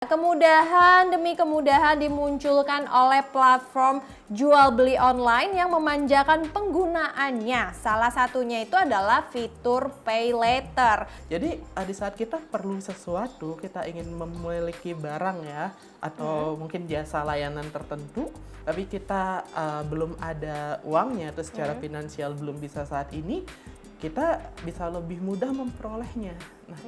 Kemudahan demi kemudahan dimunculkan oleh platform jual beli online yang memanjakan penggunaannya. Salah satunya itu adalah fitur pay later. Jadi di saat kita perlu sesuatu, kita ingin memiliki barang ya, atau mungkin jasa layanan tertentu, tapi kita belum ada uangnya atau secara finansial belum bisa saat ini, kita bisa lebih mudah memperolehnya. Nah,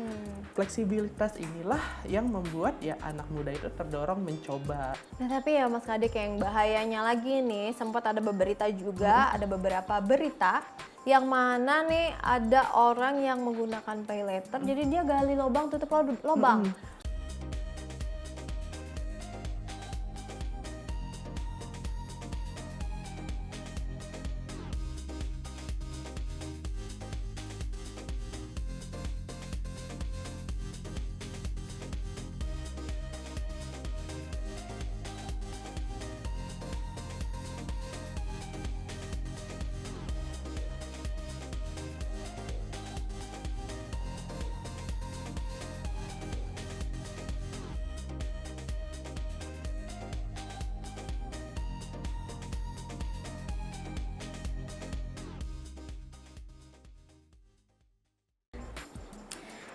fleksibilitas inilah yang membuat ya anak muda itu terdorong mencoba. Nah tapi ya Mas Kadek, yang bahayanya lagi nih, sempat ada berita juga, ada beberapa berita yang mana nih ada orang yang menggunakan pay later, jadi dia gali lubang tutup lubang.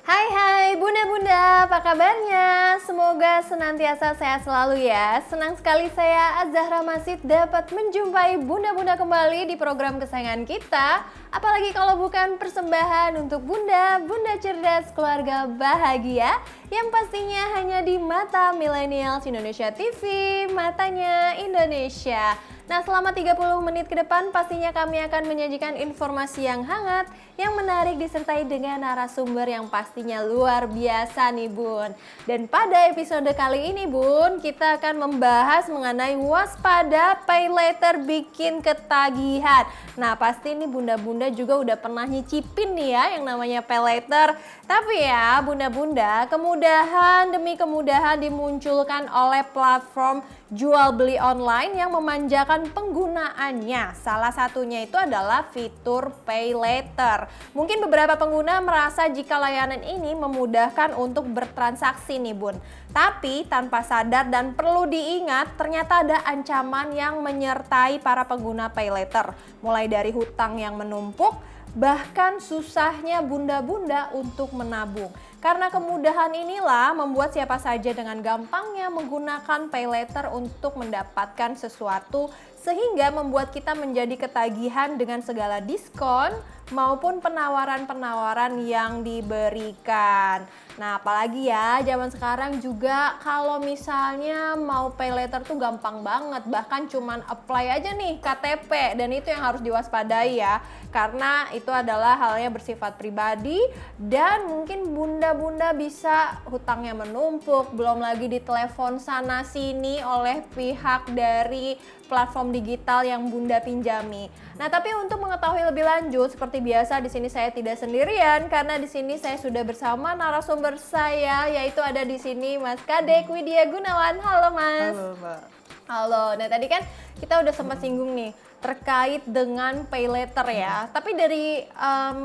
Hai bunda-bunda, apa kabarnya? Semoga senantiasa sehat selalu ya. Senang sekali saya Azahra Masid dapat menjumpai bunda-bunda kembali di program kesayangan kita. Apalagi kalau bukan persembahan untuk bunda cerdas keluarga bahagia yang pastinya hanya di Mata Millennials Indonesia TV, Matanya Indonesia. Nah, selama 30 menit ke depan pastinya kami akan menyajikan informasi yang hangat, yang menarik disertai dengan narasumber yang pastinya luar biasa nih Bun. Dan pada episode kali ini Bun, kita akan membahas mengenai waspada pay later bikin ketagihan. Nah, pasti nih bunda-bunda juga udah pernah nyicipin nih ya yang namanya pay later. Tapi ya bunda-bunda, kemudahan demi kemudahan dimunculkan oleh platform jual beli online yang memanjakan penggunaannya. Salah satunya itu adalah fitur pay later. Mungkin beberapa pengguna merasa jika layanan ini memudahkan untuk bertransaksi nih Bun. Tapi tanpa sadar dan perlu diingat, ternyata ada ancaman yang menyertai para pengguna pay later. Mulai dari hutang yang menumpuk, bahkan susahnya bunda-bunda untuk menabung. Karena kemudahan inilah membuat siapa saja dengan gampangnya menggunakan pay later untuk mendapatkan sesuatu, sehingga membuat kita menjadi ketagihan dengan segala diskon maupun penawaran-penawaran yang diberikan. Nah, apalagi ya zaman sekarang juga kalau misalnya mau pay later tuh gampang banget, bahkan cuman apply aja nih KTP, dan itu yang harus diwaspadai ya, karena itu adalah halnya bersifat pribadi dan mungkin bunda-bunda bisa hutangnya menumpuk, belum lagi ditelepon sana sini oleh pihak dari platform digital yang bunda pinjami. Nah, tapi untuk mengetahui lebih lanjut, seperti biasa di sini saya tidak sendirian, karena di sini saya sudah bersama narasumber saya, yaitu ada di sini Mas Kadek Widya Gunawan. Halo Mas. Halo Mbak. Halo. Nah, tadi kan kita udah sempat singgung nih terkait dengan pay later ya. Tapi dari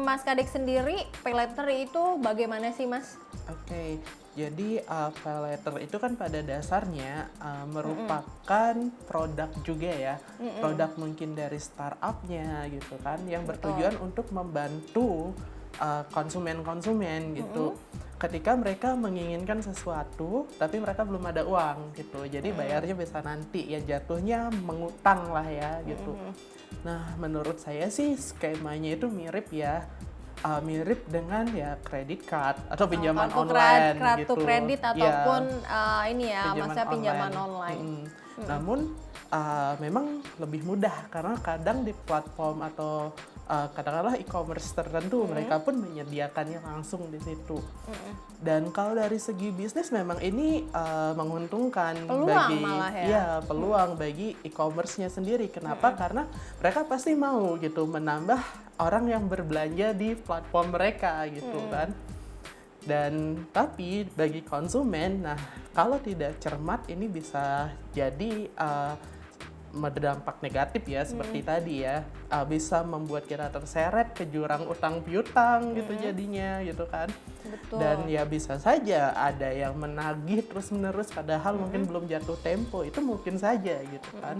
Mas Kadek sendiri, pay later itu bagaimana sih Mas? Oke, jadi pay later itu kan pada dasarnya merupakan produk juga ya, produk mungkin dari startupnya gitu kan, yang bertujuan untuk membantu konsumen-konsumen gitu. Ketika mereka menginginkan sesuatu, tapi mereka belum ada uang gitu, jadi bayarnya bisa nanti ya, jatuhnya mengutang lah ya gitu. Nah, menurut saya sih skemanya itu mirip ya. Mirip dengan ya credit card atau pinjaman online kartu gitu. kredit ataupun ini ya, maksudnya pinjaman online. online. Namun memang lebih mudah karena kadang di platform atau katakanlah e-commerce tertentu mereka pun menyediakannya langsung di situ. Dan kalau dari segi bisnis memang ini menguntungkan bagi peluang bagi e-commerce-nya sendiri. Kenapa? Karena mereka pasti mau gitu menambah orang yang berbelanja di platform mereka gitu kan. Dan tapi bagi konsumen, nah kalau tidak cermat ini bisa jadi berdampak negatif ya, seperti tadi ya, bisa membuat kita terseret ke jurang utang piutang gitu jadinya gitu kan. Betul. Dan ya bisa saja ada yang menagih terus-menerus padahal mungkin belum jatuh tempo, itu mungkin saja gitu kan.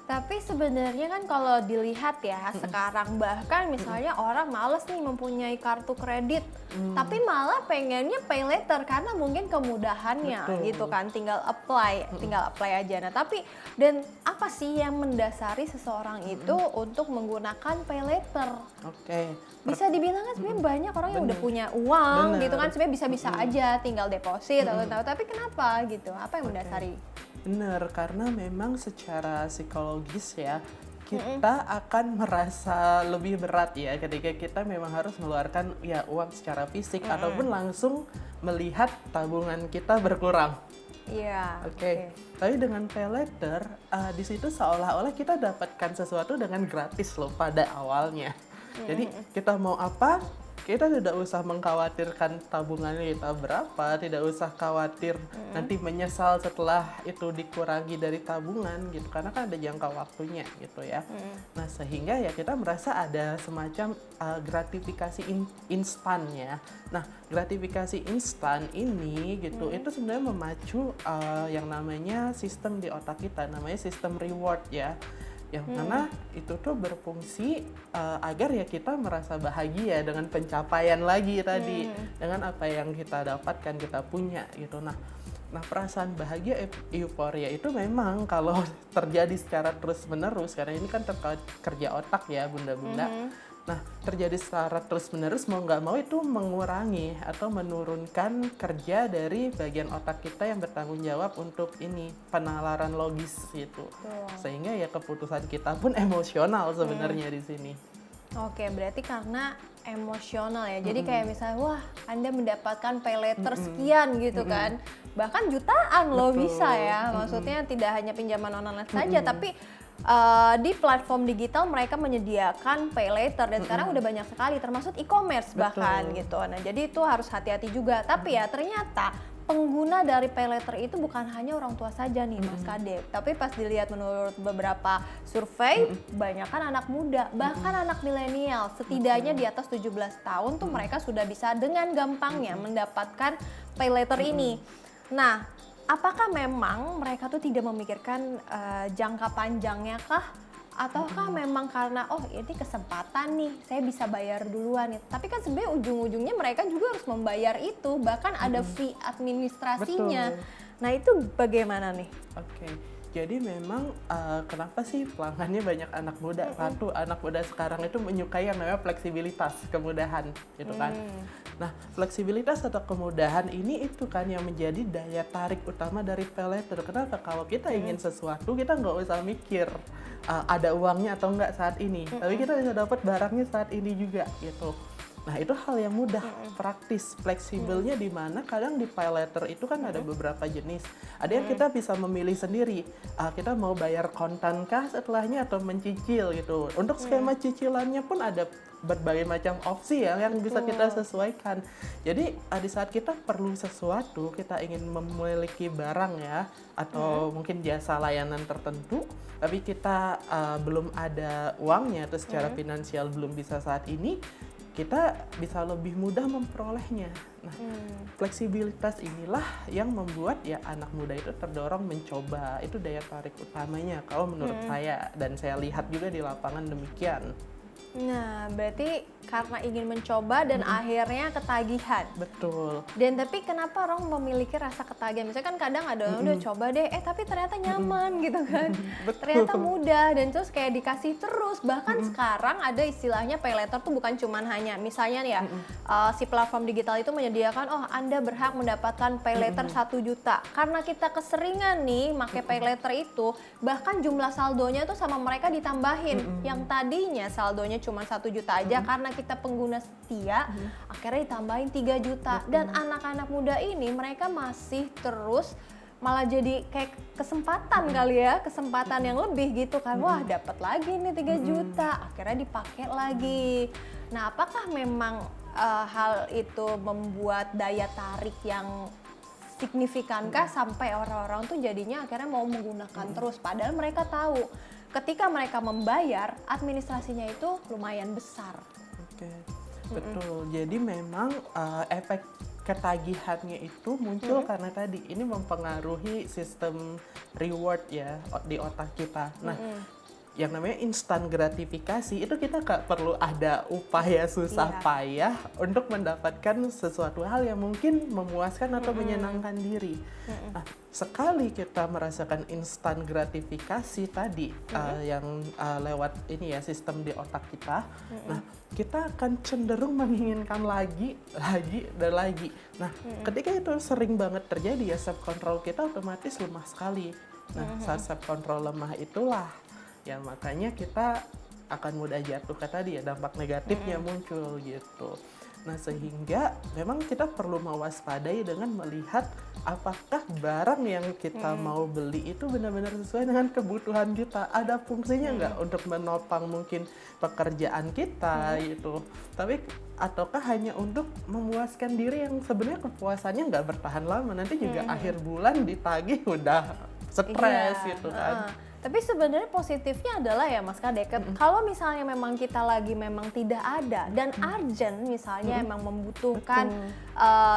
Tapi sebenarnya kan kalau dilihat ya sekarang bahkan misalnya orang males nih mempunyai kartu kredit, tapi malah pengennya pay later karena mungkin kemudahannya Betul. gitu kan, tinggal apply aja. Nah tapi dan apa sih yang mendasari seseorang itu untuk menggunakan pay later? Oke. Bisa dibilang kan sebenarnya banyak orang yang udah punya uang gitu kan, sebenarnya bisa-bisa aja tinggal deposit atau tapi kenapa gitu? Apa yang mendasari? Benar, karena memang secara psikologis ya, kita akan merasa lebih berat ya ketika kita memang harus mengeluarkan ya uang secara fisik ataupun langsung melihat tabungan kita berkurang. Iya. Oke. Tapi dengan pay later, di situ seolah-olah kita dapatkan sesuatu dengan gratis loh pada awalnya. Jadi kita mau apa? Kita tidak usah mengkhawatirkan tabungannya kita berapa, tidak usah khawatir nanti menyesal setelah itu dikurangi dari tabungan gitu, karena kan ada jangka waktunya gitu ya. Nah sehingga ya kita merasa ada semacam gratifikasi instan ya. Nah gratifikasi instan ini gitu itu sebenarnya memacu yang namanya sistem di otak kita, namanya sistem reward ya. Yang mana itu tuh berfungsi agar ya kita merasa bahagia dengan pencapaian lagi tadi, dengan apa yang kita dapatkan, kita punya gitu. Nah perasaan bahagia, euforia itu memang kalau terjadi secara terus-menerus, karena ini kan terkait kerja otak ya bunda-bunda. Nah terjadi secara terus-menerus mau nggak mau itu mengurangi atau menurunkan kerja dari bagian otak kita yang bertanggung jawab untuk ini penalaran logis gitu. Sehingga ya keputusan kita pun emosional sebenarnya di sini. Oke, berarti karena emosional ya. Jadi kayak misalnya, wah Anda mendapatkan pay later sekian gitu kan. Bahkan jutaan loh bisa ya. Maksudnya tidak hanya pinjaman online saja, tapi di platform digital mereka menyediakan pay later dan sekarang udah banyak sekali termasuk e-commerce bahkan gitu. Nah, jadi itu harus hati-hati juga. Tapi ya ternyata pengguna dari pay later itu bukan hanya orang tua saja nih Mas Kade, tapi pas dilihat menurut beberapa survei banyakkan anak muda, bahkan anak milenial, setidaknya di atas 17 tahun tuh mereka sudah bisa dengan gampangnya mendapatkan pay later ini. Nah, apakah memang mereka tuh tidak memikirkan jangka panjangnya kah? Ataukah memang karena oh ini kesempatan nih, saya bisa bayar duluan nih. Tapi kan sebenarnya ujung-ujungnya mereka juga harus membayar itu, bahkan ada fee administrasinya. Nah itu bagaimana nih? Oke. Jadi memang kenapa sih pelanggannya banyak anak muda? Satu, anak muda sekarang itu menyukai yang namanya fleksibilitas, kemudahan gitu kan. Nah, fleksibilitas atau kemudahan ini itu kan yang menjadi daya tarik utama dari pay later. Kenapa? Kalau kita ingin sesuatu, kita nggak usah mikir ada uangnya atau nggak saat ini. Tapi kita bisa dapat barangnya saat ini juga gitu. Nah itu hal yang mudah, praktis, fleksibelnya di mana kadang di pay later itu kan ada beberapa jenis. Ada yang kita bisa memilih sendiri, kita mau bayar kontan kah setelahnya atau mencicil gitu. Untuk skema cicilannya pun ada berbagai macam opsi ya yang bisa kita sesuaikan. Jadi di saat kita perlu sesuatu, kita ingin memiliki barang ya atau mungkin jasa layanan tertentu, tapi kita belum ada uangnya atau secara finansial belum bisa saat ini, kita bisa lebih mudah memperolehnya. Nah, fleksibilitas inilah yang membuat ya anak muda itu terdorong mencoba. Itu daya tarik utamanya kalau menurut saya, dan saya lihat juga di lapangan demikian. Nah, berarti karena ingin mencoba dan akhirnya ketagihan. Betul. Dan tapi kenapa orang memiliki rasa ketagihan? Misalnya kan kadang ada orang udah coba deh, tapi ternyata nyaman gitu kan. Ternyata mudah dan terus kayak dikasih terus. Bahkan sekarang ada istilahnya pay later tuh bukan cuman hanya misalnya nih ya, si platform digital itu menyediakan oh Anda berhak mendapatkan pay later 1 juta. Karena kita keseringan nih pakai pay later itu, bahkan jumlah saldonya tuh sama mereka ditambahin. Yang tadinya saldonya cuma 1 juta aja karena kita pengguna setia, akhirnya ditambahin 3 juta. Dan anak-anak muda ini mereka masih terus malah jadi kayak kesempatan kali ya, kesempatan yang lebih gitu kan. Wah, dapat lagi nih 3 juta, akhirnya dipakai lagi. Nah, apakah memang hal itu membuat daya tarik yang signifikankah sampai orang-orang tuh jadinya akhirnya mau menggunakan terus, padahal mereka tahu ketika mereka membayar administrasinya itu lumayan besar. Oke. Betul. Jadi memang efek ketagihannya itu muncul karena tadi ini mempengaruhi sistem reward ya di otak kita. Nah, yang namanya instant gratifikasi itu kita nggak perlu ada upaya susah payah untuk mendapatkan sesuatu hal yang mungkin memuaskan atau menyenangkan diri. Nah, sekali kita merasakan instant gratifikasi tadi yang lewat ini ya sistem di otak kita, nah kita akan cenderung menginginkan lagi dan lagi. Nah, ketika itu sering banget terjadi ya self control kita otomatis lemah sekali. Nah, saat self control lemah itulah ya makanya kita akan mudah jatuh ke tadi ya dampak negatifnya muncul gitu. Nah, sehingga memang kita perlu mewaspadai dengan melihat apakah barang yang kita mau beli itu benar-benar sesuai dengan kebutuhan kita. Ada fungsinya nggak untuk menopang mungkin pekerjaan kita gitu. Tapi ataukah hanya untuk memuaskan diri yang sebenarnya kepuasannya nggak bertahan lama. Nanti juga akhir bulan ditagih udah stres gitu kan. Tapi sebenarnya positifnya adalah ya Mas Kadek, kalau misalnya memang kita lagi memang tidak ada dan urgent misalnya emang membutuhkan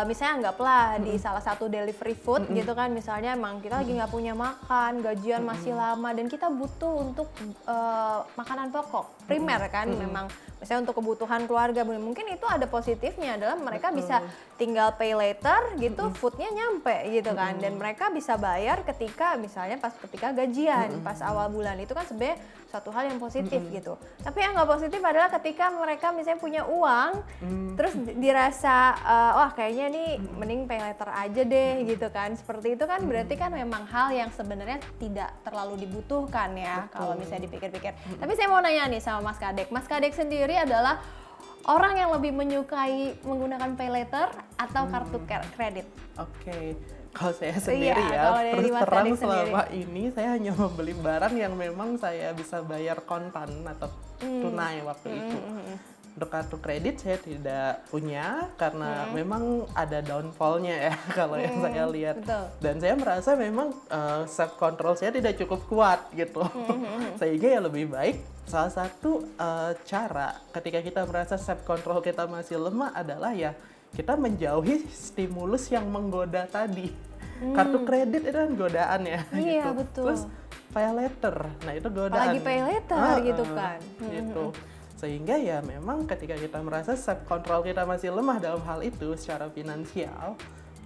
misalnya anggaplah di salah satu delivery food gitu kan, misalnya emang kita lagi nggak punya makan, gajian masih lama dan kita butuh untuk makanan pokok primer kan, memang misalnya untuk kebutuhan keluarga, mungkin itu ada positifnya adalah mereka bisa tinggal pay later gitu, foodnya nyampe gitu kan, dan mereka bisa bayar ketika misalnya ketika gajian pas awal bulan. Itu kan sebenarnya suatu hal yang positif gitu. Tapi yang nggak positif adalah ketika mereka misalnya punya uang terus dirasa wah kayaknya nih mending pay later aja deh gitu kan, seperti itu kan berarti kan memang hal yang sebenarnya tidak terlalu dibutuhkan ya kalau misalnya dipikir-pikir. Tapi saya mau nanya nih sama Mas Kadek. Mas Kadek sendiri adalah orang yang lebih menyukai menggunakan pay later atau kartu kredit? Oke. Kalau saya sendiri terus terang selama ini saya hanya membeli barang yang memang saya bisa bayar kontan atau tunai waktu itu. Untuk kartu kredit saya tidak punya karena memang ada downfall-nya ya kalau yang saya lihat. Betul. Dan saya merasa memang self control saya tidak cukup kuat gitu. Sehingga ya lebih baik salah satu cara ketika kita merasa self control kita masih lemah adalah ya kita menjauhi stimulus yang menggoda tadi. Kartu kredit itu kan godaan ya. Iya, gitu. betul. Terus pay later, nah itu godaan. Apalagi pay later gitu kan. Gitu. Sehingga ya memang ketika kita merasa self control kita masih lemah dalam hal itu secara finansial,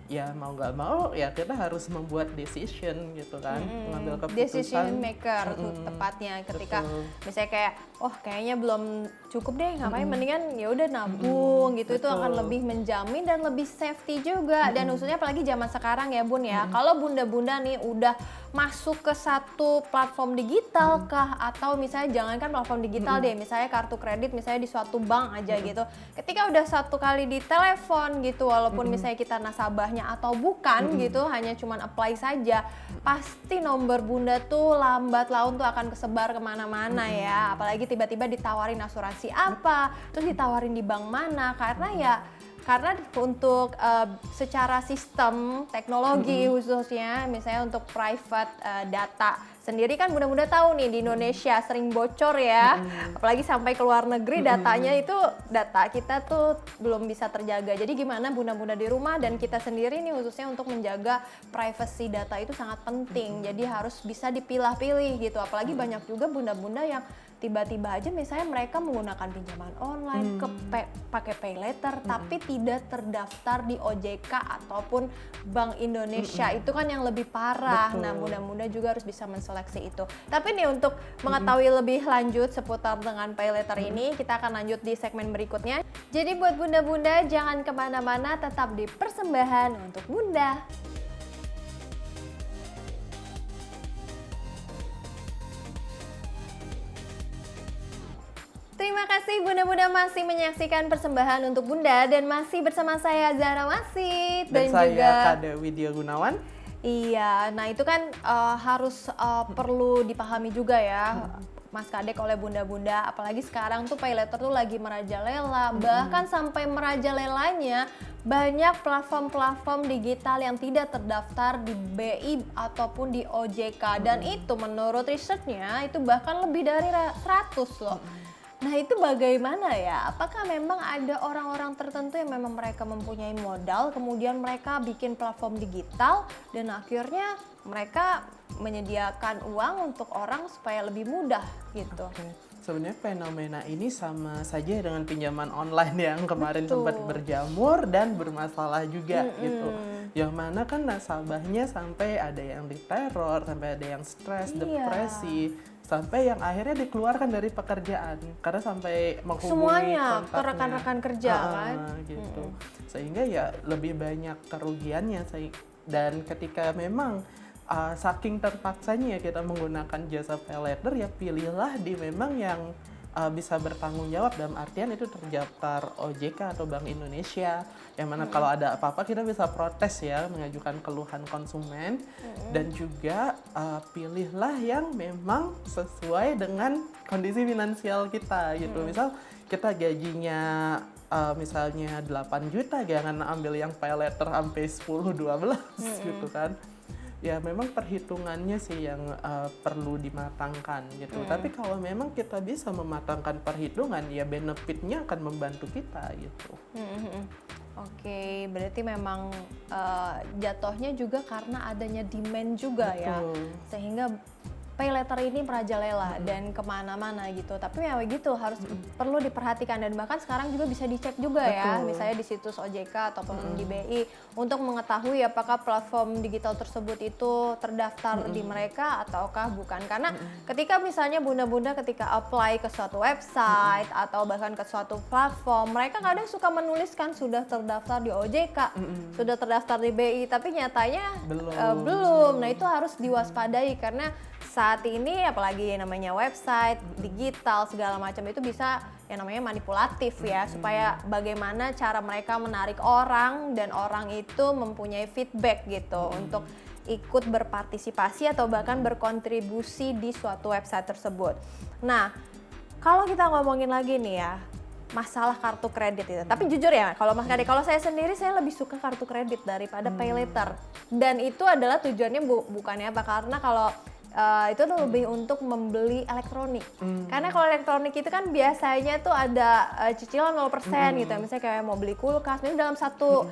ya mau nggak mau ya kita harus membuat decision gitu kan, mengambil keputusan. Decision maker tuh tepatnya ketika misalnya kayak kayaknya belum cukup deh, ngapain mendingan ya udah nabung gitu. Itu akan lebih menjamin dan lebih safety juga. Dan khususnya apalagi zaman sekarang ya Bun ya, kalau bunda-bunda nih udah masuk ke satu platform digital kah, atau misalnya jangankan platform digital deh, misalnya kartu kredit misalnya di suatu bank aja gitu, ketika udah satu kali di telepon gitu, walaupun misalnya kita nasabahnya atau bukan gitu, hanya cuman apply saja, pasti nomor bunda tuh lambat laun tuh akan kesebar kemana-mana ya. Apalagi tiba-tiba ditawarin asuransi apa, terus ditawarin di bank mana, karena untuk secara sistem teknologi khususnya misalnya untuk private data sendiri kan bunda-bunda tahu nih di Indonesia sering bocor ya, apalagi sampai ke luar negeri datanya itu, data kita tuh belum bisa terjaga. Jadi gimana bunda-bunda di rumah dan kita sendiri nih khususnya untuk menjaga privacy data itu sangat penting. Jadi harus bisa dipilah-pilih gitu, apalagi banyak juga bunda-bunda yang tiba-tiba aja misalnya mereka menggunakan pinjaman online pakai pay later tapi tidak terdaftar di OJK ataupun Bank Indonesia. Itu kan yang lebih parah. Nah, bunda-bunda juga harus bisa menseleksi itu. Tapi nih untuk mengetahui lebih lanjut seputar dengan pay later ini, kita akan lanjut di segmen berikutnya. Jadi buat bunda-bunda jangan kemana-mana, tetap di Persembahan untuk Bunda. Terima kasih bunda-bunda masih menyaksikan Persembahan untuk Bunda dan masih bersama saya Zahra Masit dan saya juga Kade Widya Gunawan. Iya, nah itu kan harus perlu dipahami juga ya Mas Kadek oleh bunda-bunda, apalagi sekarang tuh pay later tuh lagi merajalela, bahkan sampai merajalelanya banyak platform-platform digital yang tidak terdaftar di BI ataupun di OJK dan itu menurut risetnya itu bahkan lebih dari 100 loh. Nah itu bagaimana ya? Apakah memang ada orang-orang tertentu yang memang mereka mempunyai modal, kemudian mereka bikin platform digital dan akhirnya mereka menyediakan uang untuk orang supaya lebih mudah gitu? Oke. Sebenarnya fenomena ini sama saja dengan pinjaman online yang kemarin Betul. sempat berjamur dan bermasalah juga gitu. Yang mana kan nasabahnya sampai ada yang diteror, sampai ada yang stres, Iya. depresi, sampai yang akhirnya dikeluarkan dari pekerjaan karena sampai menghubungi Semuanya ke kontaknya. rekan-rekan kerja kan? Gitu. Sehingga ya lebih banyak kerugiannya dan ketika memang saking terpaksanya kita menggunakan jasa pay letter, ya pilihlah di memang yang bisa bertanggung jawab, dalam artian itu terdaftar OJK atau Bank Indonesia, yang mana kalau ada apa-apa kita bisa protes ya, mengajukan keluhan konsumen. Dan juga pilihlah yang memang sesuai dengan kondisi finansial kita gitu. Misal kita gajinya misalnya 8 juta, jangan ambil yang pay letter sampai 10-12 gitu kan. Ya memang perhitungannya sih yang perlu dimatangkan gitu. Tapi kalau memang kita bisa mematangkan perhitungan, ya benefitnya akan membantu kita gitu. Oke, berarti memang jatuhnya juga karena adanya demand juga ya, Betul. sehingga pay letter ini merajalela dan kemana-mana gitu. Tapi ya begitu harus perlu diperhatikan, dan bahkan sekarang juga bisa dicek juga ya, Betul. misalnya di situs OJK ataupun di BI untuk mengetahui apakah platform digital tersebut itu terdaftar di mereka ataukah bukan. Karena ketika misalnya bunda-bunda ketika apply ke suatu website atau bahkan ke suatu platform, mereka kadang suka menuliskan sudah terdaftar di OJK, sudah terdaftar di BI, tapi nyatanya belum. Nah itu harus diwaspadai karena saat ini apalagi namanya website, digital, segala macam itu bisa yang namanya manipulatif ya, supaya bagaimana cara mereka menarik orang dan orang itu mempunyai feedback gitu untuk ikut berpartisipasi atau bahkan berkontribusi di suatu website tersebut. Nah, kalau kita ngomongin lagi nih ya, masalah kartu kredit itu. Tapi jujur ya, kalau Mas Kade, kalau saya sendiri saya lebih suka kartu kredit daripada pay letter. Dan itu adalah tujuannya bukannya apa, karena kalau itu tuh lebih untuk membeli elektronik. Karena kalau elektronik itu kan biasanya tuh ada cicilan 0% gitu ya. Misalnya kayak mau beli kulkas, misalnya dalam satu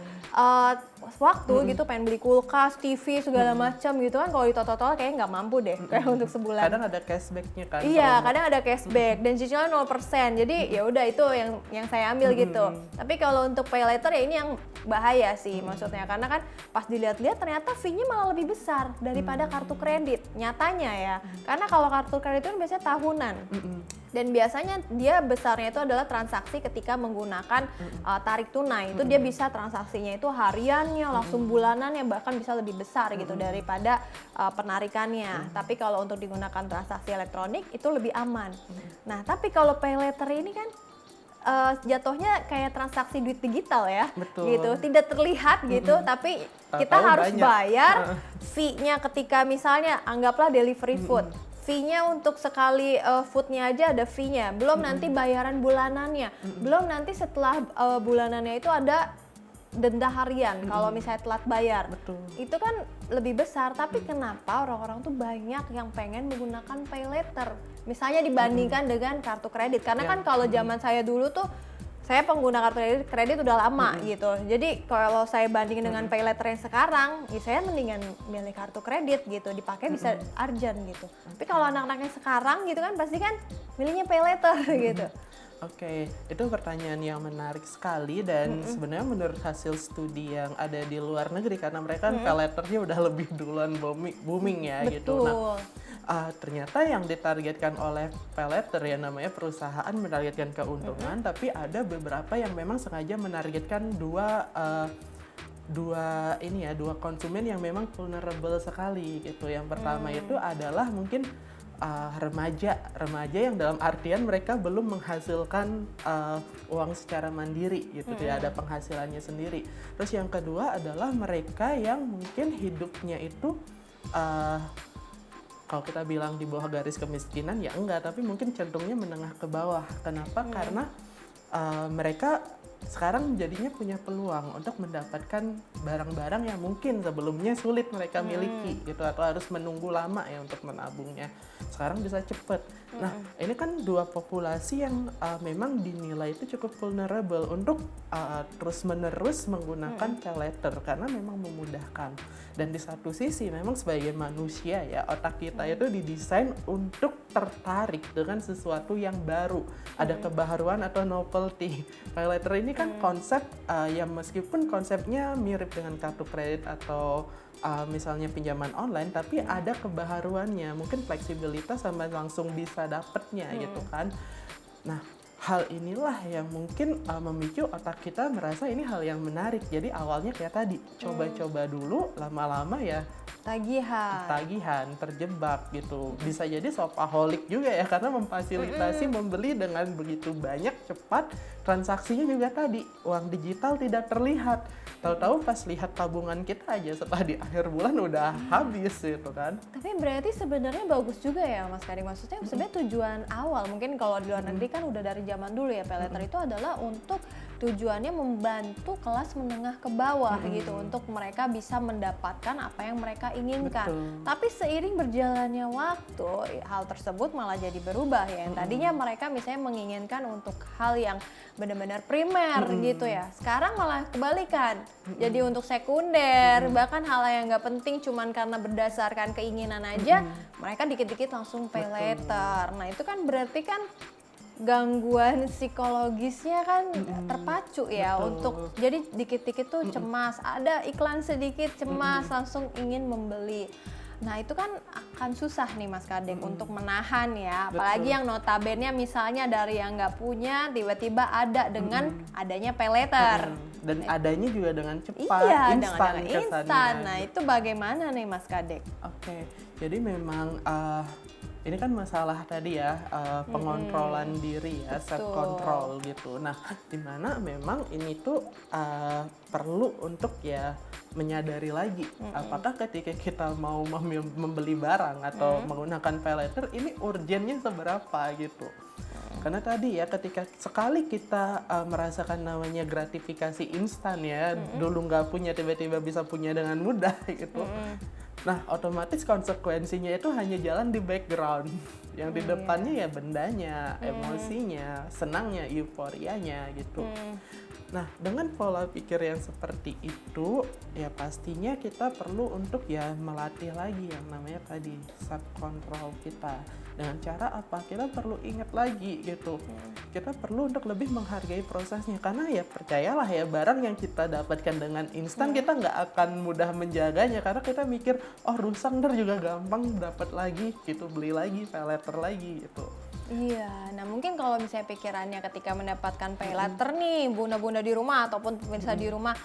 waktu gitu pengen beli kulkas, TV segala macam gitu kan, kalau di total kayaknya nggak mampu deh kayak untuk sebulan. Kadang ada cashbacknya kan. Iya, promo. kadang ada cashback dan cicilan 0%. Jadi ya udah itu yang saya ambil gitu. Tapi kalau untuk pay letter ya ini yang bahaya sih maksudnya, karena kan pas dilihat-lihat ternyata fee-nya malah lebih besar daripada kartu kredit. Nyatanya ya. Karena kalau kartu kredit itu biasanya tahunan. Dan biasanya dia besarnya itu adalah transaksi ketika menggunakan tarik tunai. Itu dia bisa transaksinya itu hariannya, langsung bulanannya, bahkan bisa lebih besar gitu daripada penarikannya. Tapi kalau untuk digunakan transaksi elektronik itu lebih aman. Nah, tapi kalau pay letter ini kan jatuhnya kayak transaksi duit digital ya. Betul. Gitu. Tidak terlihat gitu, tapi kita Tahu harus banyak. bayar fee-nya ketika misalnya anggaplah delivery food. Fee-nya untuk sekali food-nya aja ada fee-nya, belum nanti bayaran bulanannya, belum nanti setelah bulanannya itu ada denda harian kalau misalnya telat bayar. Betul. Itu kan lebih besar, tapi kenapa orang-orang tuh banyak yang pengen menggunakan pay letter? Misalnya dibandingkan dengan kartu kredit, karena kan kalau zaman saya dulu tuh saya pengguna kartu kredit udah lama gitu. Jadi kalau saya bandingin dengan pay letter yang sekarang, ya saya mendingan milih kartu kredit gitu, dipakai bisa urgent gitu. Tapi kalau anak-anaknya sekarang gitu kan pasti kan milihnya pay letter gitu. Oke, itu pertanyaan yang menarik sekali, dan sebenarnya menurut hasil studi yang ada di luar negeri, karena mereka kan pay letternya udah lebih duluan booming ya gitu. Nah, ternyata yang ditargetkan oleh pay letter ya, namanya perusahaan menargetkan keuntungan, tapi ada beberapa yang memang sengaja menargetkan dua konsumen yang memang vulnerable sekali gitu. Yang pertama itu adalah mungkin remaja yang dalam artian mereka belum menghasilkan uang secara mandiri gitu, tidak ada penghasilannya sendiri. Terus yang kedua adalah mereka yang mungkin hidupnya itu kalau kita bilang di bawah garis kemiskinan ya enggak, tapi mungkin cenderungnya menengah ke bawah. Kenapa? Karena mereka sekarang jadinya punya peluang untuk mendapatkan barang-barang yang mungkin sebelumnya sulit mereka miliki gitu, atau harus menunggu lama ya untuk menabungnya. Sekarang bisa cepet. Nah, ini kan dua populasi yang memang dinilai itu cukup vulnerable untuk terus-menerus menggunakan pay later karena memang memudahkan. Dan di satu sisi memang sebagai manusia ya, otak kita itu didesain untuk tertarik dengan sesuatu yang baru, ada kebaharuan atau novelty. Pay later ini kan konsep yang meskipun konsepnya mirip dengan kartu kredit atau misalnya pinjaman online, tapi ada kebaharuannya, mungkin fleksibilitas sama langsung bisa dapetnya gitu kan. Nah, hal inilah yang mungkin memicu otak kita merasa ini hal yang menarik. Jadi awalnya kayak tadi, coba-coba dulu, lama-lama ya tagihan, terjebak gitu. Bisa jadi shopaholic juga ya, karena memfasilitasi membeli dengan begitu banyak, cepat, transaksinya juga tadi, uang digital tidak terlihat. Tahu-tahu pas lihat tabungan kita aja setelah di akhir bulan udah habis gitu kan. Tapi berarti sebenarnya bagus juga ya Mas Karim, maksudnya sebenarnya tujuan awal, mungkin kalau di luar negeri kan udah dari zaman dulu ya, pay later itu adalah untuk tujuannya membantu kelas menengah ke bawah gitu, untuk mereka bisa mendapatkan apa yang mereka inginkan. Betul. Tapi seiring berjalannya waktu, hal tersebut malah jadi berubah ya. Yang tadinya mereka misalnya menginginkan untuk hal yang benar-benar primer gitu ya, sekarang malah kebalikan. Jadi untuk sekunder, bahkan hal yang nggak penting cuman karena berdasarkan keinginan aja, mereka dikit-dikit langsung pay later. Nah itu kan berarti kan gangguan psikologisnya kan terpacu ya. Untuk jadi dikit-dikit tuh cemas, ada iklan sedikit cemas, langsung ingin membeli. Nah itu kan akan susah nih Mas Kadek untuk menahan ya, apalagi yang notabene misalnya dari yang nggak punya tiba-tiba ada dengan adanya pay later. Dan adanya juga dengan cepat, Iya, instan dengan kesannya. instan. Nah itu bagaimana nih Mas Kadek? Oke, jadi memang ini kan masalah tadi ya, pengontrolan diri ya, self control gitu. Nah, dimana memang ini tuh perlu untuk ya menyadari lagi, apakah ketika kita mau membeli barang atau menggunakan pay later ini urgennya seberapa gitu. Karena tadi ya, ketika sekali kita merasakan namanya gratifikasi instan ya, dulu nggak punya tiba-tiba bisa punya dengan mudah gitu. Nah, otomatis konsekuensinya itu hanya jalan di background. Yang di depannya ya bendanya, emosinya, senangnya, euforianya gitu. Nah, dengan pola pikir yang seperti itu, ya pastinya kita perlu untuk ya melatih lagi yang namanya tadi self control kita. Dengan cara apa? Kita perlu ingat lagi gitu. Kita perlu untuk lebih menghargai prosesnya, karena ya percayalah ya, barang yang kita dapatkan dengan instan kita nggak akan mudah menjaganya, karena kita mikir oh rusak ntar juga gampang dapat lagi gitu, beli lagi, pay later lagi gitu. Iya, nah mungkin kalau misalnya pikirannya ketika mendapatkan pay later nih, bunda-bunda di rumah ataupun pemirsa di rumah,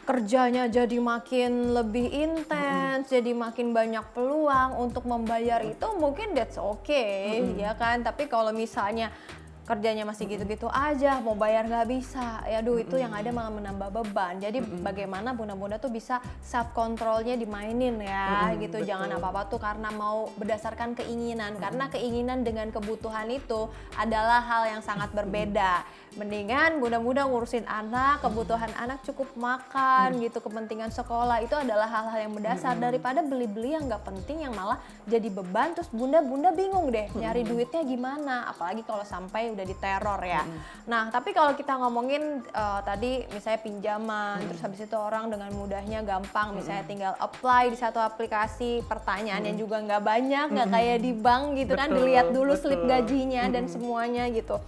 kerjanya jadi makin lebih intens, jadi makin banyak peluang untuk membayar itu, mungkin that's okay, ya kan? Tapi kalau misalnya kerjanya masih gitu-gitu aja, mau bayar nggak bisa, ya aduh itu yang ada malah menambah beban. Jadi bagaimana bunda-bunda tuh bisa self controlnya dimainin ya, gitu. Betul. Jangan apa-apa tuh karena mau berdasarkan keinginan, karena keinginan dengan kebutuhan itu adalah hal yang sangat berbeda. Mendingan bunda-bunda ngurusin anak, kebutuhan anak cukup makan gitu, kepentingan sekolah, itu adalah hal-hal yang mendasar daripada beli-beli yang nggak penting yang malah jadi beban, terus bunda-bunda bingung deh nyari duitnya gimana, apalagi kalau sampai udah diteror ya. Nah, tapi kalau kita ngomongin tadi misalnya pinjaman, terus habis itu orang dengan mudahnya gampang, misalnya tinggal apply di satu aplikasi, pertanyaannya juga nggak banyak, nggak kayak di bank gitu kan, dilihat dulu slip gajinya dan semuanya gitu.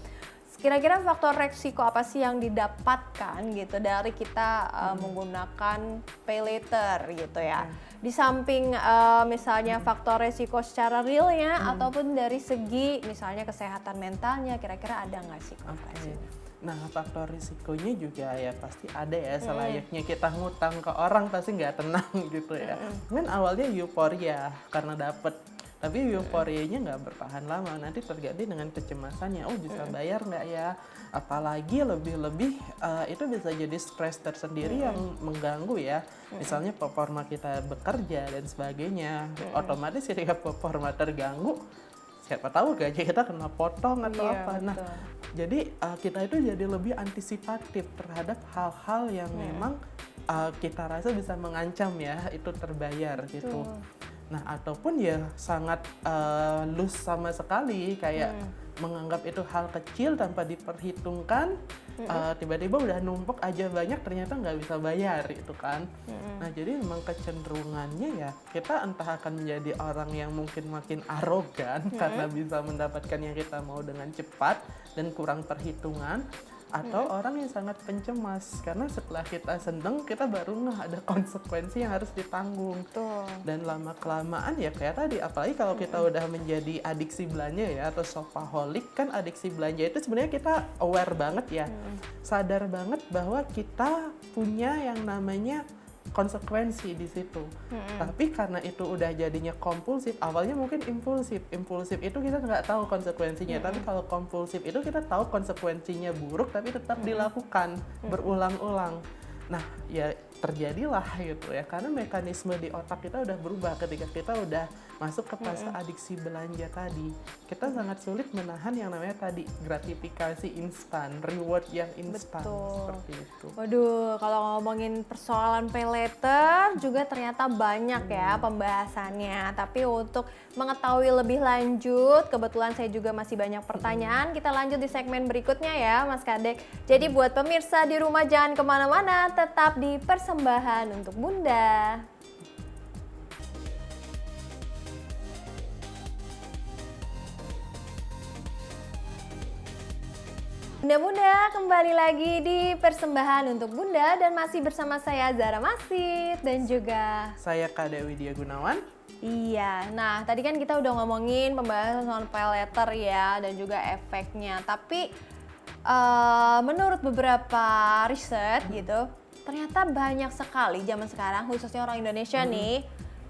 Kira-kira faktor resiko apa sih yang didapatkan gitu dari kita menggunakan pay later gitu ya? Di samping misalnya faktor resiko secara realnya ataupun dari segi misalnya kesehatan mentalnya, kira-kira ada nggak sih? Nah, faktor risikonya juga ya pasti ada ya, selayaknya kita ngutang ke orang pasti nggak tenang gitu ya. Mungkin awalnya euforia karena dapet, tapi euforianya nggak bertahan lama, nanti terganti dengan kecemasannya, oh bisa bayar nggak ya, apalagi lebih-lebih itu bisa jadi stres tersendiri yang mengganggu ya, misalnya performa kita bekerja dan sebagainya. Otomatis ketika performa terganggu, siapa tahu gaji kita kena potong atau Iya, apa. Nah, betul. jadi kita itu jadi lebih antisipatif terhadap hal-hal yang memang kita rasa bisa mengancam ya itu terbayar gitu. Betul. Nah, ataupun ya sangat loose sama sekali kayak menganggap itu hal kecil tanpa diperhitungkan, tiba-tiba udah numpuk aja banyak ternyata nggak bisa bayar gitu kan. Nah, jadi memang kecenderungannya ya kita entah akan menjadi orang yang mungkin makin arogan karena bisa mendapatkan yang kita mau dengan cepat dan kurang perhitungan, atau orang yang sangat pencemas karena setelah kita seneng kita baru ada konsekuensi yang harus ditanggung. Betul. Dan lama kelamaan ya kayak tadi, apalagi kalau kita udah menjadi adiksi belanja ya atau shopaholic, kan adiksi belanja itu sebenarnya kita aware banget ya, sadar banget bahwa kita punya yang namanya konsekuensi di situ. Tapi karena itu udah jadinya kompulsif, awalnya mungkin impulsif. Impulsif itu kita nggak tahu konsekuensinya, tapi kalau kompulsif itu kita tahu konsekuensinya buruk, tapi tetap dilakukan berulang-ulang. Nah, ya terjadilah gitu ya, karena mekanisme di otak kita udah berubah ketika kita udah masuk ke fase adiksi belanja tadi. Kita sangat sulit menahan yang namanya tadi gratifikasi instan, reward yang instan. Betul. Seperti itu. Waduh, kalau ngomongin persoalan pay later juga ternyata banyak ya pembahasannya. Tapi untuk mengetahui lebih lanjut, kebetulan saya juga masih banyak pertanyaan. Kita lanjut di segmen berikutnya ya, Mas Kadek. Jadi buat pemirsa di rumah jangan kemana-mana, tetap di persembahan untuk Bunda. Bunda-bunda, kembali lagi di persembahan untuk Bunda dan masih bersama saya Zahra Masit dan juga Saya Kak Widya Gunawan. iya. Nah, tadi kan kita udah ngomongin pembahasan soal pay later ya dan juga efeknya. Tapi menurut beberapa riset gitu, ternyata banyak sekali zaman sekarang khususnya orang Indonesia nih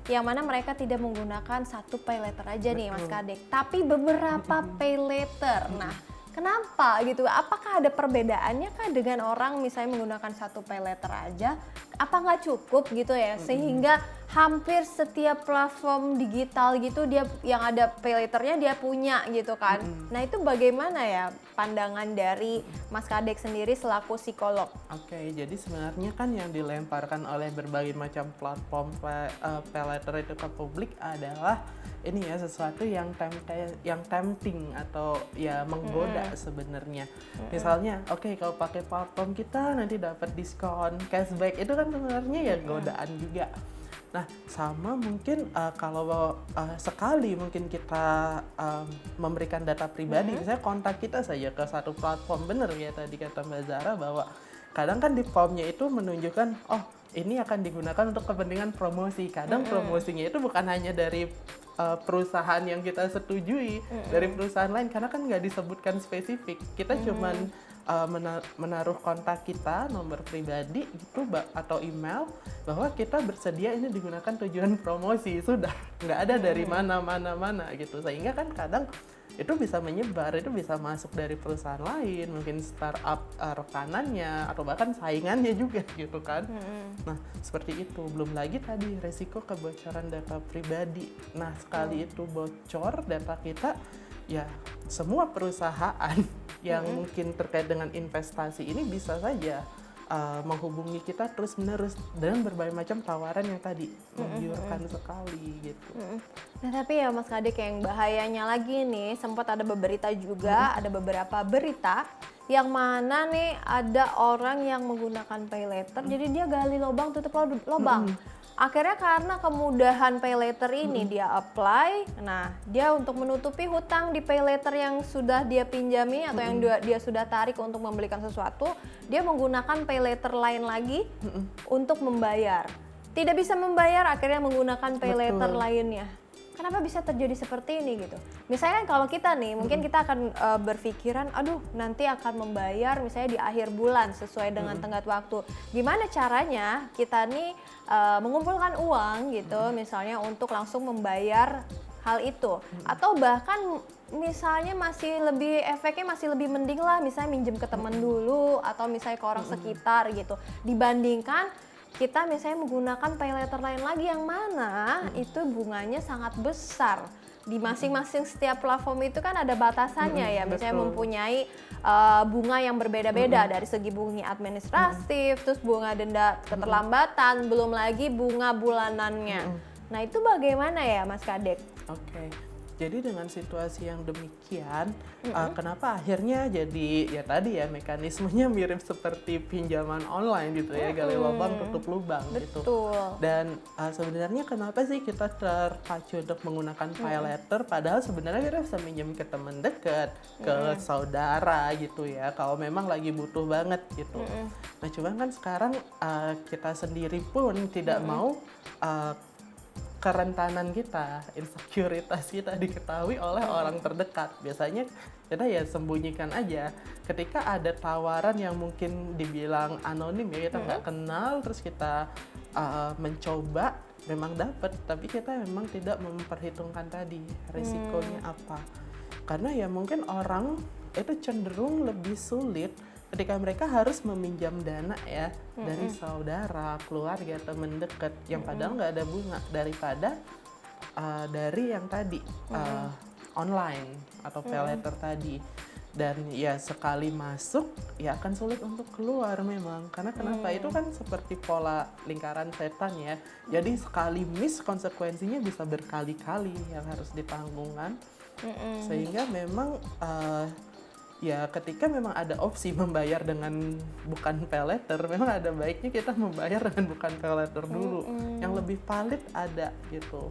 yang mana mereka tidak menggunakan satu pay later aja nih Mas Kadek, tapi beberapa pay later. Nah, kenapa gitu? Apakah ada perbedaannya kah dengan orang misalnya menggunakan satu pay later aja? Apa nggak cukup gitu ya? Sehingga hampir setiap platform digital gitu dia yang ada pay letternya dia punya gitu kan. Nah, itu bagaimana ya pandangan dari Mas Kadek sendiri selaku psikolog? Oke, jadi sebenarnya kan yang dilemparkan oleh berbagai macam platform pay later itu ke publik adalah ini ya sesuatu yang tempting atau ya menggoda sebenarnya. Misalnya, oke, kalau pakai platform kita nanti dapat diskon, cashback, itu kan sebenarnya ya godaan juga. Nah, sama mungkin kalau sekali mungkin kita memberikan data pribadi, misalnya kontak kita saja ke satu platform, bener ya tadi kata Mbak Zahra bahwa kadang kan di formnya itu menunjukkan, oh ini akan digunakan untuk kepentingan promosi. Kadang promosinya itu bukan hanya dari perusahaan yang kita setujui, dari perusahaan lain, karena kan nggak disebutkan spesifik. Kita cuman menaruh kontak kita, nomor pribadi gitu atau email bahwa kita bersedia ini digunakan tujuan promosi, sudah nggak ada dari mana gitu, sehingga kan kadang itu bisa menyebar, itu bisa masuk dari perusahaan lain, mungkin startup rekanannya atau bahkan saingannya juga gitu kan. Nah, seperti itu. Belum lagi tadi resiko kebocoran data pribadi. Nah, sekali itu bocor data kita, ya semua perusahaan yang mungkin terkait dengan investasi ini bisa saja menghubungi kita terus-menerus dengan berbagai macam tawaran yang tadi menggiurkan sekali gitu. Nah, tapi ya Mas Kadek, yang bahayanya lagi nih, sempat ada berita juga, ada beberapa berita yang mana nih ada orang yang menggunakan pay later, jadi dia gali lubang tutup lubang. Akhirnya karena kemudahan pay later ini dia apply, nah dia untuk menutupi hutang di pay later yang sudah dia pinjami atau yang dia sudah tarik untuk membelikan sesuatu, dia menggunakan pay later lain lagi untuk membayar. Tidak bisa membayar, akhirnya menggunakan pay later lainnya. Kenapa bisa terjadi seperti ini gitu? Misalnya kalau kita nih, mungkin kita akan berpikiran, aduh nanti akan membayar misalnya di akhir bulan sesuai dengan tenggat waktu. Gimana caranya kita nih mengumpulkan uang gitu, misalnya untuk langsung membayar hal itu. Atau bahkan misalnya efeknya masih lebih mending lah, misalnya minjem ke teman dulu atau misalnya ke orang sekitar gitu. Dibandingkan kita misalnya menggunakan pay letter lain lagi yang mana itu bunganya sangat besar. Di masing-masing setiap platform itu kan ada batasannya ya, misalnya mempunyai bunga yang berbeda-beda dari segi bunga administratif, terus bunga denda keterlambatan, belum lagi bunga bulanannya. Nah itu bagaimana ya Mas Kadek? Oke. Jadi dengan situasi yang demikian, kenapa akhirnya jadi ya tadi ya mekanismenya mirip seperti pinjaman online gitu ya, gali lubang tutup lubang gitu. Dan sebenarnya kenapa sih kita terpacu untuk menggunakan pay letter, padahal sebenarnya kita bisa minjem ke teman dekat, ke saudara gitu ya, kalau memang lagi butuh banget gitu. Nah cuman kan sekarang kita sendiri pun tidak mau kerentanan kita, insekuritas kita diketahui oleh orang terdekat. Biasanya kita ya sembunyikan aja. Ketika ada tawaran yang mungkin dibilang anonim ya, kita nggak kenal, terus kita mencoba, memang dapat, tapi kita memang tidak memperhitungkan tadi risikonya apa. Karena ya mungkin orang itu cenderung lebih sulit ketika mereka harus meminjam dana ya dari saudara, keluarga, teman dekat yang padahal nggak ada bunga, daripada dari yang tadi online atau pay letter tadi. Dan ya sekali masuk ya akan sulit untuk keluar memang, karena kenapa, itu kan seperti pola lingkaran setan ya. Jadi sekali miss konsekuensinya bisa berkali-kali yang harus ditanggungkan. Sehingga memang ya ketika memang ada opsi membayar dengan bukan pay letter, memang ada baiknya kita membayar dengan bukan pay letter dulu, yang lebih valid ada gitu.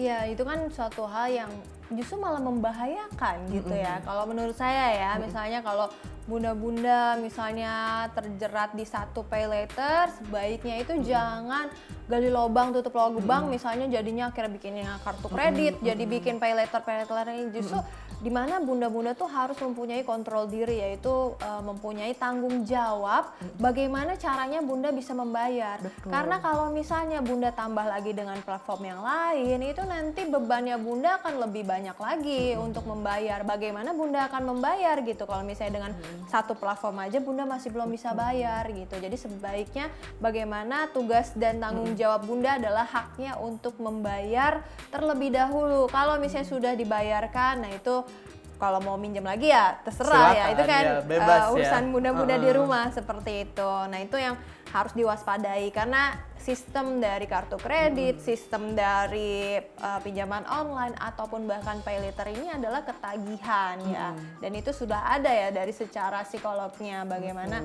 Ya itu kan suatu hal yang justru malah membahayakan gitu ya. Kalau menurut saya ya, misalnya kalau bunda-bunda misalnya terjerat di satu pay letter, sebaiknya itu jangan gali lubang tutup lubang, misalnya jadinya akhirnya bikinnya kartu kredit, jadi bikin pay letter ini. Justru di mana bunda-bunda tuh harus mempunyai kontrol diri, yaitu mempunyai tanggung jawab bagaimana caranya bunda bisa membayar. Karena kalau misalnya bunda tambah lagi dengan platform yang lain, itu nanti bebannya bunda akan lebih banyak lagi untuk membayar. Bagaimana bunda akan membayar gitu kalau misalnya dengan satu platform aja bunda masih belum bisa bayar gitu. Jadi sebaiknya bagaimana tugas dan tanggung jawab bunda adalah haknya untuk membayar terlebih dahulu. Kalau misalnya sudah dibayarkan, nah itu kalau mau minjem lagi ya terserah. Silakan, ya itu kan ya, bebas, urusan bunda-bunda di rumah seperti itu. Nah itu yang harus diwaspadai, karena sistem dari kartu kredit, sistem dari pinjaman online ataupun bahkan pay letter ini adalah ketagihan ya. Dan itu sudah ada ya dari secara psikolognya, bagaimana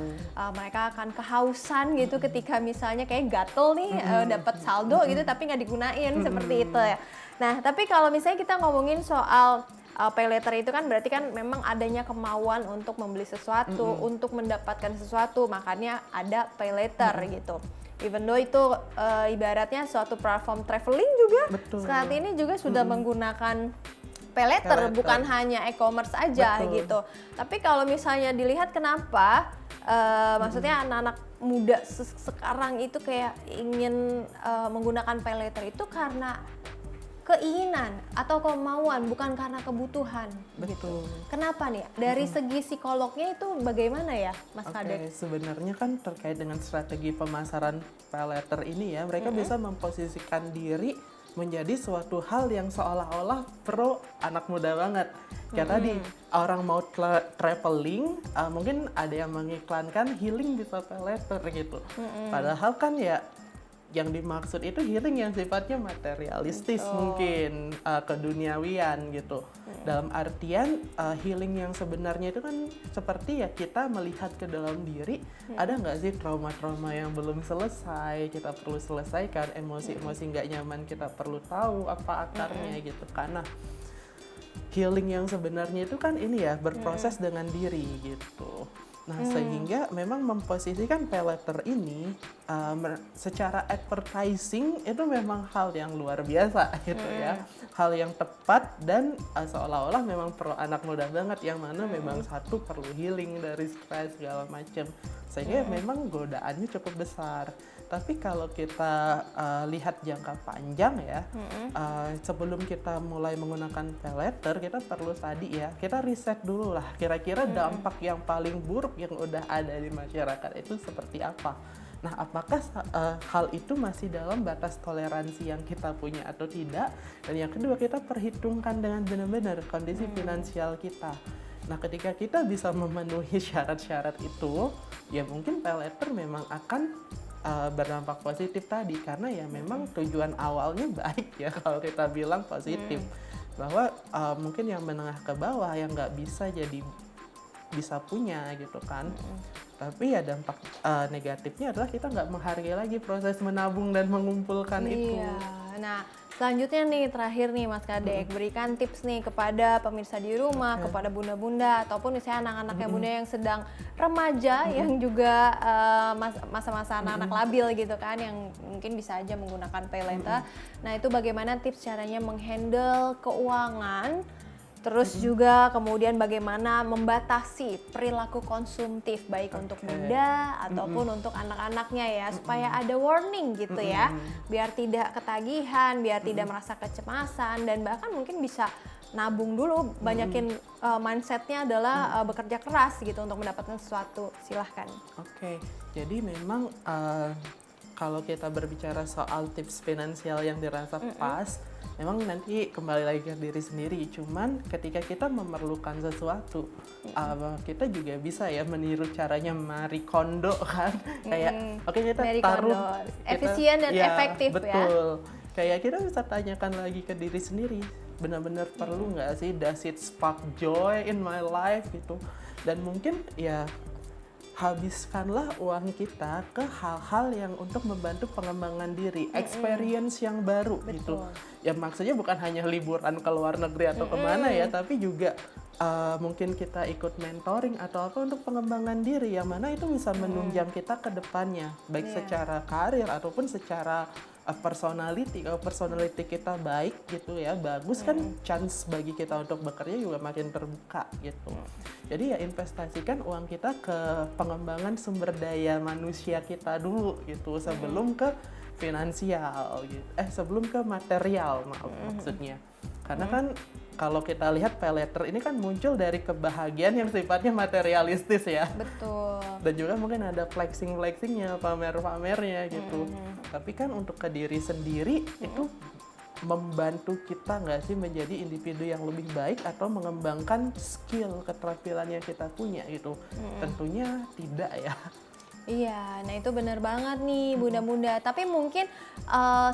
mereka akan kehausan gitu ketika misalnya kayak gatel nih dapat saldo gitu tapi nggak digunain seperti itu ya. Nah tapi kalau misalnya kita ngomongin soal pay letter itu kan berarti kan memang adanya kemauan untuk membeli sesuatu, untuk mendapatkan sesuatu, makanya ada pay letter gitu. Even though itu ibaratnya suatu platform traveling juga, saat ini juga sudah menggunakan pay letter, bukan hanya e-commerce aja gitu. Tapi kalau misalnya dilihat kenapa, maksudnya anak-anak muda sekarang itu kayak ingin menggunakan pay letter itu karena keinginan atau kemauan, bukan karena kebutuhan. Gitu. Kenapa nih? Dari segi psikolognya itu bagaimana ya, Mas Kadek? Sebenarnya kan terkait dengan strategi pemasaran pay letter ini ya, mereka bisa memposisikan diri menjadi suatu hal yang seolah-olah pro anak muda banget. Kayak tadi orang mau traveling, mungkin ada yang mengiklankan healing bisa pay letter gitu. Padahal kan ya yang dimaksud itu healing yang sifatnya materialistis, mungkin keduniawian gitu. Dalam artian healing yang sebenarnya itu kan seperti ya kita melihat ke dalam diri, ada nggak sih trauma-trauma yang belum selesai, kita perlu selesaikan, emosi-emosi nggak nyaman kita perlu tahu apa akarnya gitu. Karena healing yang sebenarnya itu kan ini ya berproses dengan diri gitu. Nah, sehingga memang memposisikan pay letter ini secara advertising itu memang hal yang luar biasa gitu ya. Hal yang tepat dan seolah-olah memang pro anak muda banget, yang mana memang satu perlu healing dari stres segala macam. Sehingga memang godaannya cukup besar. Tapi kalau kita lihat jangka panjang ya, sebelum kita mulai menggunakan pay letter, kita perlu tadi ya, kita riset dulu lah kira-kira dampak yang paling buruk yang udah ada di masyarakat itu seperti apa. Nah, apakah hal itu masih dalam batas toleransi yang kita punya atau tidak? Dan yang kedua, kita perhitungkan dengan benar-benar kondisi finansial kita. Nah, ketika kita bisa memenuhi syarat-syarat itu, ya mungkin pay later memang akan berdampak positif tadi, karena ya memang tujuan awalnya baik ya kalau kita bilang positif. Bahwa mungkin yang menengah ke bawah yang nggak bisa jadi bisa punya gitu kan. Tapi ya dampak negatifnya adalah kita nggak menghargai lagi proses menabung dan mengumpulkan itu. Iya. Nah, selanjutnya nih terakhir nih Mas Kadek, berikan tips nih kepada pemirsa di rumah, kepada bunda-bunda ataupun misalnya anak-anaknya bunda yang sedang remaja yang juga masa-masa anak-anak labil gitu kan, yang mungkin bisa aja menggunakan pay later. Nah, itu bagaimana tips caranya menghandle keuangan? Terus juga kemudian bagaimana membatasi perilaku konsumtif baik untuk bunda ataupun untuk anak-anaknya ya, supaya ada warning gitu ya, biar tidak ketagihan, biar tidak merasa kecemasan, dan bahkan mungkin bisa nabung dulu, banyakin mindsetnya adalah bekerja keras gitu untuk mendapatkan sesuatu. Silahkan. Oke, jadi memang kalau kita berbicara soal tips finansial yang dirasa pas, memang nanti kembali lagi ke diri sendiri. Cuman ketika kita memerlukan sesuatu, kita juga bisa ya meniru caranya Marie Kondo kan. Kayak oke, kita Marie taruh Kondo. Efisien dan efektif ya. Betul. Kayak kita bisa tanyakan lagi ke diri sendiri, benar-benar perlu nggak sih, does it spark joy in my life gitu. Dan mungkin ya habiskanlah uang kita ke hal-hal yang untuk membantu pengembangan diri, experience yang baru gitu. Ya maksudnya bukan hanya liburan ke luar negeri atau kemana ya, tapi juga mungkin kita ikut mentoring atau apa untuk pengembangan diri, yang mana itu bisa menunjang kita ke depannya, baik secara karir ataupun secara personality. Kalau personality kita baik gitu ya, bagus kan, chance bagi kita untuk bekerja juga makin terbuka gitu. Jadi ya investasikan uang kita ke pengembangan sumber daya manusia kita dulu gitu, sebelum ke finansial gitu. Sebelum ke material, maksudnya. Karena kan kalau kita lihat pay later ini kan muncul dari kebahagiaan yang sifatnya materialistis ya. Betul. Dan juga mungkin ada flexing-flexingnya, pamer-pamernya gitu. Tapi kan untuk ke diri sendiri itu membantu kita nggak sih menjadi individu yang lebih baik atau mengembangkan skill, keterampilan yang kita punya gitu? Tentunya tidak ya. Iya, nah itu benar banget nih bunda-bunda. Tapi mungkin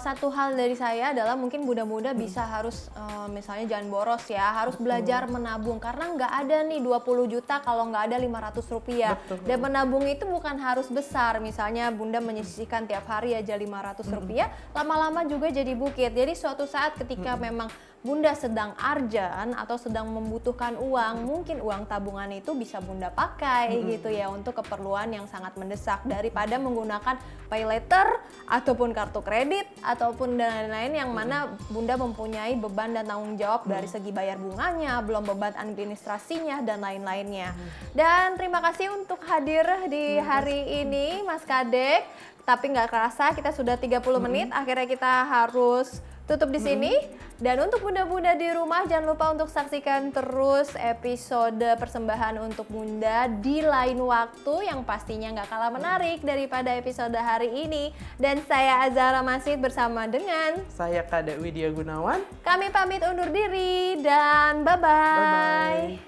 satu hal dari saya adalah mungkin bunda-bunda bisa harus misalnya jangan boros ya, harus belajar menabung. Karena nggak ada nih 20 juta kalau nggak ada 500 rupiah. Dan menabung itu bukan harus besar. Misalnya bunda menyisihkan tiap hari aja 500 rupiah, lama-lama juga jadi bukit. Jadi suatu saat ketika memang bunda sedang urgent atau sedang membutuhkan uang, mungkin uang tabungan itu bisa bunda pakai gitu ya untuk keperluan yang sangat mendesak, daripada menggunakan pay later ataupun kartu kredit ataupun dan lain-lain yang mana bunda mempunyai beban dan tanggung jawab dari segi bayar bunganya, belum beban administrasinya dan lain-lainnya. Dan terima kasih untuk hadir di hari ini Mas Kadek. Tapi nggak kerasa kita sudah 30 menit, akhirnya kita harus tutup di sini. Dan untuk bunda-bunda di rumah, jangan lupa untuk saksikan terus episode persembahan untuk bunda di lain waktu yang pastinya nggak kalah menarik daripada episode hari ini. Dan saya Azahra Masid bersama dengan Saya Kadek Widya Gunawan. kami pamit undur diri dan bye-bye. Bye-bye.